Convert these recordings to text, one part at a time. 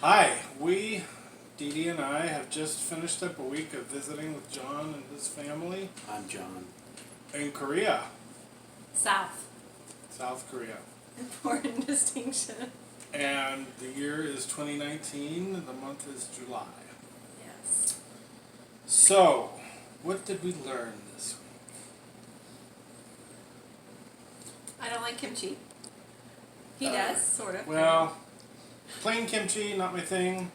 Hi, Dee Dee and I, have just finished up a week of visiting with John and his family I'm John. in Korea, South. South Korea. Important distinction. And the year is 2019, the month is July. Yes. So, what did we learn this week? I don't like kimchi. He does, sort of. Well, plain kimchi, not my thing.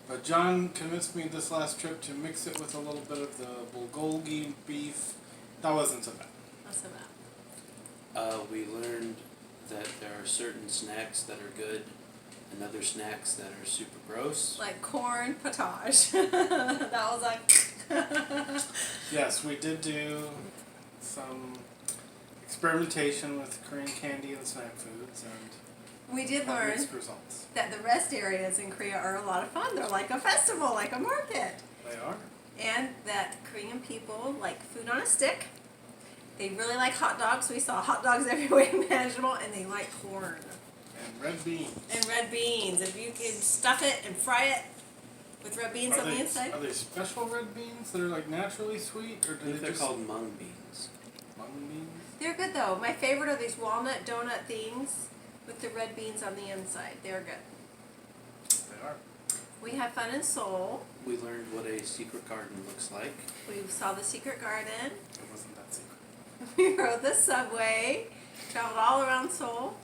But John convinced me this last trip to mix it with a little bit of the bulgogi beef. That wasn't so bad. Not so bad. We learned that there are certain snacks that are good and other snacks that are super gross. Like corn potage. That was like. Yes, we did do some experimentation with Korean candy and snack foods, and We did had learn mixed results. that the rest areas in Korea are a lot of fun. They're like a festival, like a market. They are. And that Korean people like food on a stick. They really like hot dogs. We saw hot dogs every way imaginable, and they like corn. And red beans. And red beans. If you can stuff it and fry it with red beans on the inside. Are they special red beans that are like naturally sweet, or I do think they they're just called mung beans. mung beans? They're good though. My favorite are these walnut donut things with the red beans on the inside. They're good. They are. We have fun in Seoul. We learned what a secret garden looks like. We saw the secret garden. It wasn't that secret. We rode the subway. Traveled all around Seoul.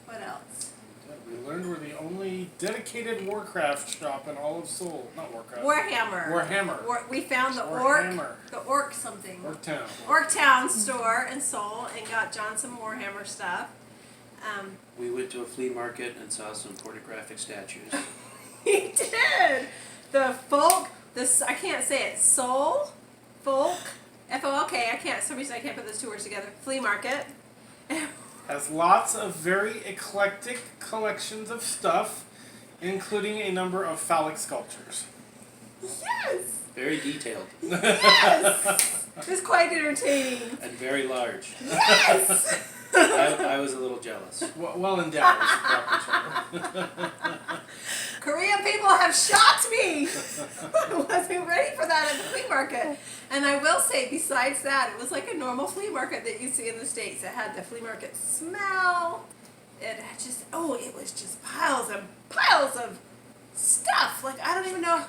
What else? We learned we're the only dedicated Warcraft shop in all of Seoul. Not Warcraft. Warhammer. Warhammer. We found the Warhammer. orc something. Orktown. Orktown store in Seoul and got John some Warhammer stuff. We went to a flea market and saw some pornographic statues. He did. The folk. I can't say it. Soul, folk, FOLK. For some reason I can't put those two words together. Flea market. Has lots of very eclectic collections of stuff, including a number of phallic sculptures. Yes. Very detailed Yes. It was quite entertaining. and very large. Yes. I was a little jealous. Well endowed. is the proper term. Korean people have shocked me. I wasn't ready for that at the flea market. And I will say, besides that, it was like a normal flea market that you see in the States. It had the flea market smell. It was just piles and piles of stuff. Like, I don't even know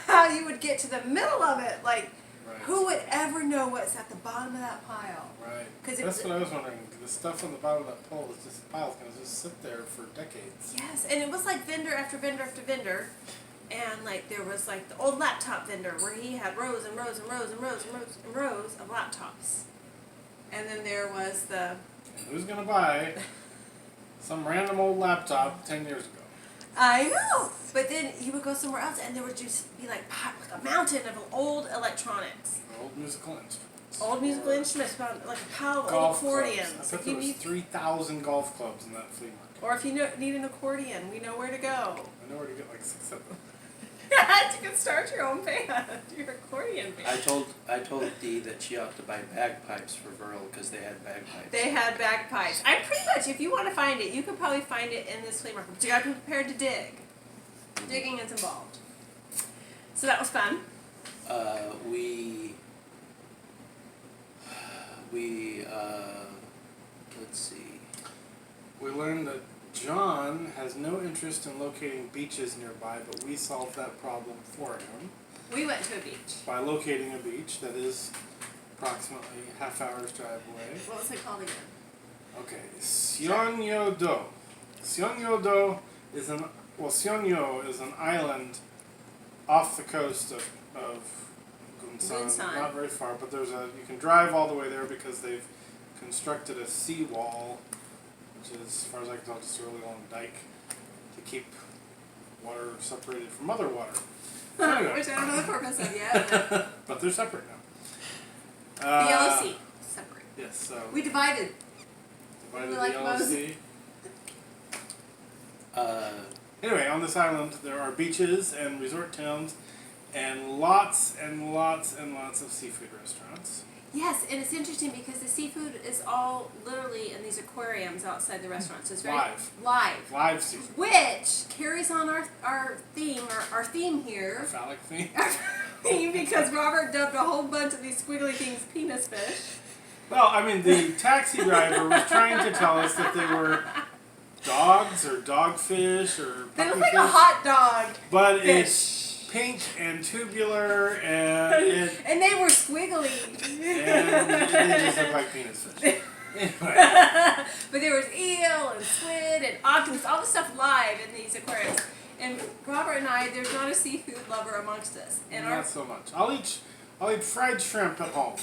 how you would get to the middle of it. Like, Right. who would ever know what's at the bottom of that pile? Right. 'Cause That's what I was wondering. The stuff on the bottom of that pole is just piles going to just sit there for decades. Yes, and it was like vendor after vendor after vendor. And like there was like the old laptop vendor where he had rows and rows and rows and rows and rows and rows of laptops. And then there was the And who's going to buy some random old laptop 10 years ago? I know. But then you would go somewhere else and there would just be like a mountain of old electronics. Old musical instruments. Old musical instruments, like a pile of old Golf accordions. clubs. I bet If there you was need, 3,000 golf clubs in that flea market. or if you need an accordion, we know where to go. I know where to get like 6 of them. You can start your own band, your accordion band. I told Dee that she ought to buy bagpipes for Virl because they had bagpipes. They had bagpipes. I'm pretty much, if you want to find it, you could probably find it in this flea market. But you got to be prepared to dig. Digging is involved. So that was fun. Let's see. We learned that John has no interest in locating beaches nearby, but we solved that problem for him We went to a beach. by locating a beach that is approximately half hour's drive away. What was it called again? Okay, Seonyo-do. Seonyo-do is Seonyo is an island off the coast of Gunsan. Gunsan. Not very far, but you can drive all the way there because they've constructed a seawall, which is, as far as I can tell, just a really long dike to keep water separated from other water. Anyway. Which I don't know the purpose of yet. But they're separate now. The Yellow Sea. Separate. Yes, so We divided. divided we the like Yellow Moses. Sea. Anyway, on this island there are beaches and resort towns and lots and lots and lots of seafood restaurants. Yes, and it's interesting because the seafood is all literally in these aquariums outside the restaurant. So it's very Live. Live seafood. which carries on our theme, our theme here. Phallic theme. Our theme, because Robert dubbed a whole bunch of these squiggly things penis fish. Well, I mean, the taxi driver was trying to tell us that they were dogs or dogfish or They look puppy like fish, a hot dog. but fish. it's pink and tubular and And they were squiggly. and they just look like penis fish. Anyway, But there was eel and squid and octopus, all the stuff live in these aquariums. And Robert and I, there's not a seafood lover amongst us. And not so much. I'll eat fried shrimp at home.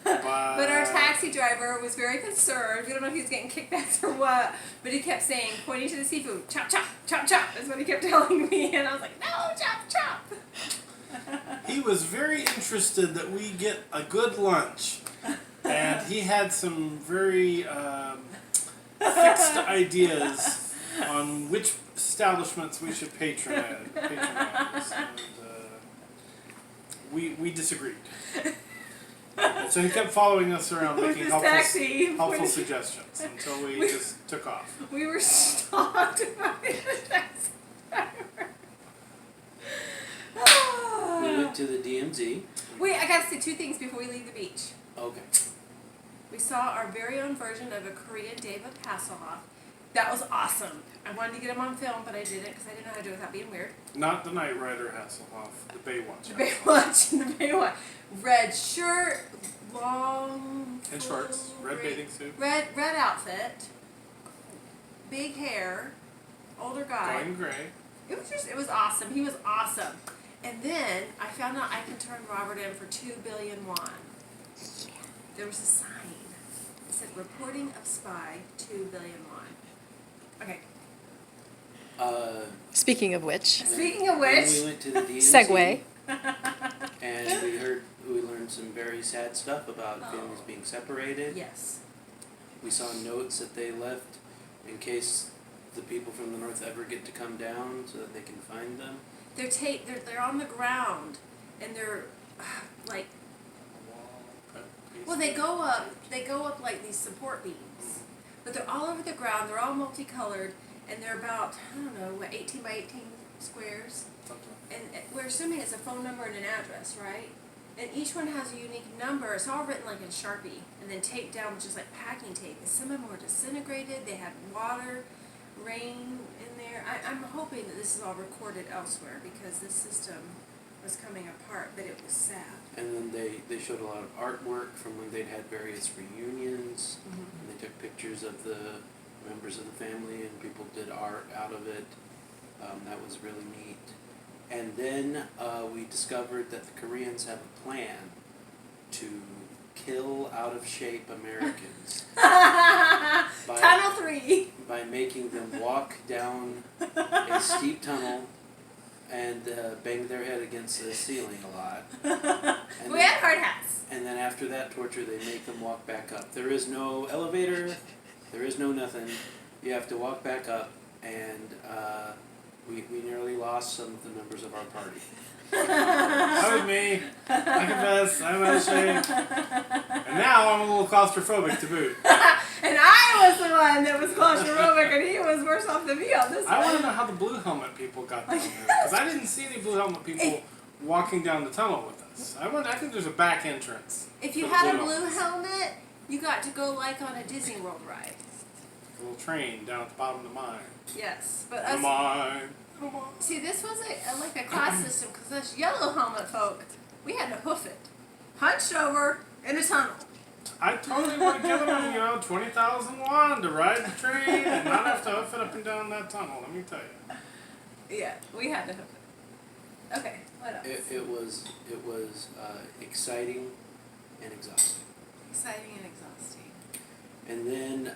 But our taxi driver was very concerned. We don't know if he was getting kickbacks or what, but he kept saying, pointing to the seafood, chop, chop, chop, chop, is what he kept telling me. And I was like, no, chop, chop. he was very interested that we get a good lunch. And he had some very fixed ideas on which establishments we should patronize. And we disagreed. And so he kept following us around, With making his helpful, taxi, helpful suggestions until we just took off. We were stalked by the taxi driver. We went to the DMZ. Wait, I gotta say two things before we leave the beach. Okay. We saw our very own version of a Korean David Hasselhoff. That was awesome. I wanted to get him on film, but I didn't because I didn't know how to do it without being weird. Not the Knight Rider Hasselhoff, the Baywatch. The Baywatch, the Baywatch. Red shirt, long. And shorts, red bathing suit. Red outfit. Big hair. Older guy. Going gray. It was awesome. He was awesome. And then I found out I can turn Robert in for 2 billion won. There was a sign. It said reporting of spy 2 billion won. Okay. Speaking of which, Speaking of Then which, we went to the DMZ. segue. And we learned some very sad stuff about families being separated. yes. We saw notes that they left in case the people from the north ever get to come down so that they can find them. They're on the ground and they're like, well, they go up like these support beams, but they're all over the ground. They're all multicolored and they're about, I don't know, what, 18 by 18 squares. And we're assuming it's a phone number and an address, right? And each one has a unique number. It's all written like in Sharpie and then taped down with just like packing tape. And some of them were disintegrated. They had water, rain in there. I'm hoping that this is all recorded elsewhere because this system was coming apart, but it was sad. And then they showed a lot of artwork from when they'd had various reunions. Mm-hmm. And they took pictures of the members of the family and people did art out of it. That was really neat. And then we discovered that the Koreans have a plan to kill out of shape Americans Tunnel 3. by making them walk down a steep tunnel and bang their head against the ceiling a lot. And We then, had hard hats. and then after that torture, they make them walk back up. There is no elevator. There is no nothing. You have to walk back up, and we nearly lost some of the members of our party. That was me. I confess, I'm out of shape. And now I'm a little claustrophobic to boot. And I was the one that was claustrophobic, and he was worse off than me on this I want to one. know how the blue helmet people got down there. Because I didn't see any blue helmet people walking down the tunnel with us. I think there's a back entrance. If you for the had a blue helmets. helmet, you got to go like on a Disney World ride. A little train down at the bottom of the mine. Yes, but The us. mine. See, this was like a class system because us yellow helmet folk, we had to hoof it, hunched over in a tunnel. I totally would have given them, 20,000 won to ride the train and not have to hoof it up and down that tunnel, let me tell you. Yeah, we had to hoof it. Okay, what else? It was exciting and exhausting. Exciting and exhausting. And then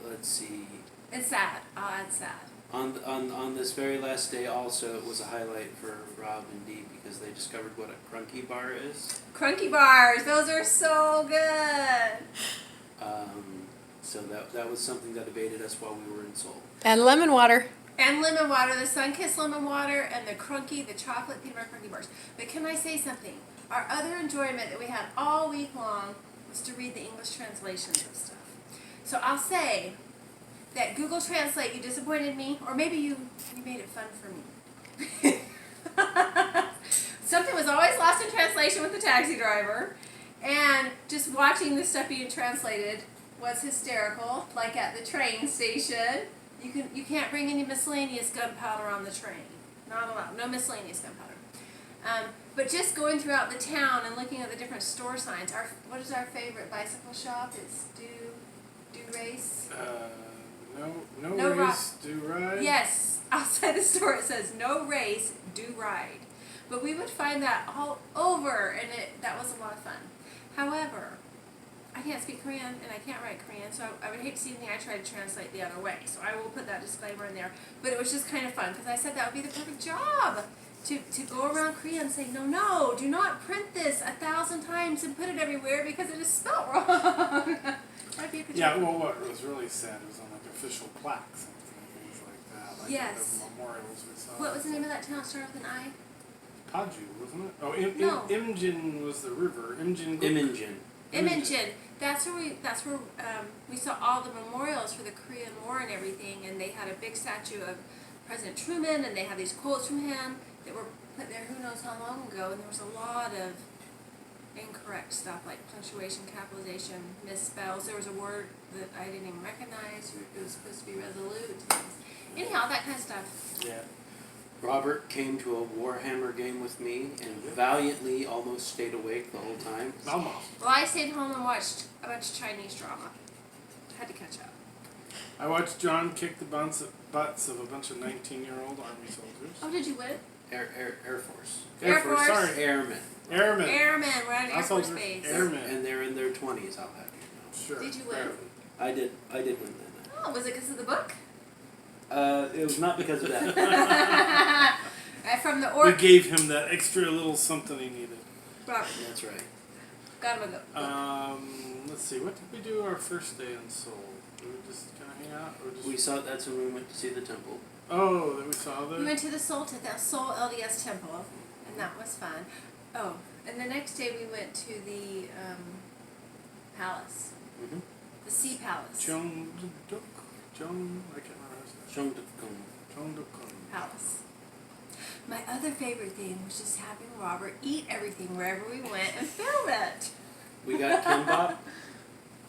let's see. And sad. I'll add sad. On this very last day, also it was a highlight for Rob and Dee because they discovered what a crunky bar is. Crunky bars, those are so good. So that was something that evaded us while we were in Seoul. And lemon water. And lemon water, the sun-kissed lemon water, and the chocolate peanut butter crunky bars. But can I say something? our other enjoyment that we had all week long was to read the English translations of stuff. So I'll say that Google Translate, you disappointed me, or maybe you made it fun for me. Something was always lost in translation with the taxi driver, and just watching this stuff being translated was hysterical. Like at the train station, you can't bring any miscellaneous gunpowder on the train. Not allowed. No miscellaneous gunpowder. But just going throughout the town and looking at the different store signs. What is our favorite bicycle shop? It's Do Race. No race, do ride. Yes, outside the store it says no race, do ride. But we would find that all over, and that was a lot of fun. However, I can't speak Korean and I can't write Korean, so I would hate to see anything I tried to translate the other way. So I will put that disclaimer in there. But it was just kind of fun because I said that would be the perfect job to go around Korea and say, no, do not print this 1,000 times and put it everywhere because it is spelled wrong. That'd be a good Yeah, job. well, what was really sad was on like official plaques and things like that. Like Yes. the memorials we saw. What was the name of that town? Started with an I? Paju, wasn't it? Oh, No. Imjin was the river. Imjin. Imagine. That's where we saw all the memorials for the Korean War and everything, and they had a big statue of President Truman, and they had these quotes from him that were put there who knows how long ago, and there was a lot of incorrect stuff like punctuation, capitalization, misspells. There was a word that I didn't even recognize. It was supposed to be resolute. Anyhow, that kind of stuff. Yeah. Robert came to a Warhammer game with me and valiantly almost stayed awake the whole time. Almost. Well, I stayed home and watched a bunch of Chinese drama. Had to catch up. I watched John kick the butts of a bunch of 19-year-old Army soldiers. Oh, did you win? Air Force. Air Force. Sorry. Airmen. Airmen. Airmen. We're on Air Our Force soldiers. Base. Airmen. And they're in their 20s, I'll have you know. Sure. Did you win? I did win that night. Oh, was it because of the book? It was not because of that. From the We orc. gave him that extra little something he needed. Robert, That's right. got him a go. Let's see. What did we do our first day in Seoul? Did we just kind of hang out, or just? That's when we went to see the temple. Oh, that we saw We there. went to the Seoul LDS temple, and that was fun. Oh, and the next day we went to the palace, Mm-hmm. the Sea Palace. I can't remember his name. Cheongdukgung. Palace. My other favorite thing was just having Robert eat everything wherever we went and film it. We got kimbap.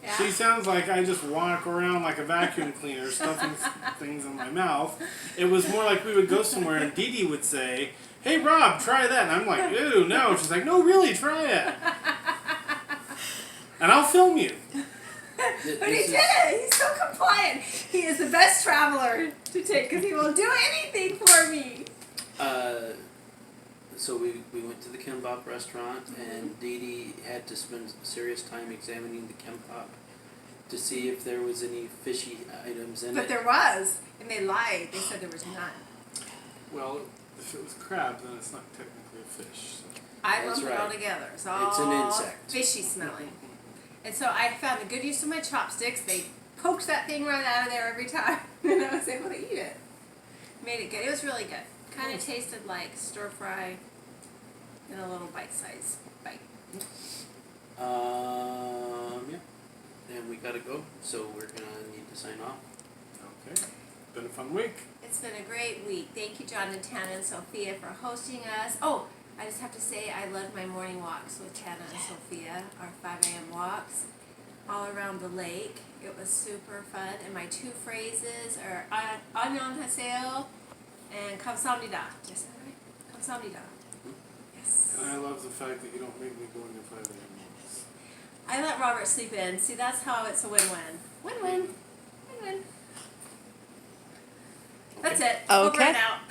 Yeah. She sounds like I just walk around like a vacuum cleaner, stuffing things in my mouth. It was more like we would go somewhere and Dee Dee would say, "Hey Rob, try that," and I'm like, "Ew, no." She's like, "No, really, try it." And I'll film you. But he did it. He's so compliant. He is the best traveler to take because he will do anything for me. So we went to the kimbap restaurant, and Dee Dee had to spend serious time examining the kimbap to see if there was any fishy items in But it. there was, and they lied. They said there was none. Well, if it was crab, then it's not technically a fish. So. I That's lumped it all right. together. It's It's all an insect. fishy smelling. And so I found a good use of my chopsticks. They poked that thing right out of there every time, and I was able to eat it. Made it good. It was really good. Kind of tasted like stir fry in a little bite-sized bite. Yeah. And we gotta go, so we're gonna need to sign off. Okay. Been a fun week. It's been a great week. Thank you, John and Tana and Sophia, for hosting us. Oh, I just have to say I loved my morning walks with Tana and Sophia, our 5 a.m. walks, all around the lake. It was super fun. And my two phrases are "안녕하세요" and "감사합니다." Did I say that right? "감사합니다." Yes. And I love the fact that you don't make me go into 5 a.m. walks. I let Robert sleep in. See, that's how it's a win-win. Win-win. Win-win. That's it. Okay. Over and out.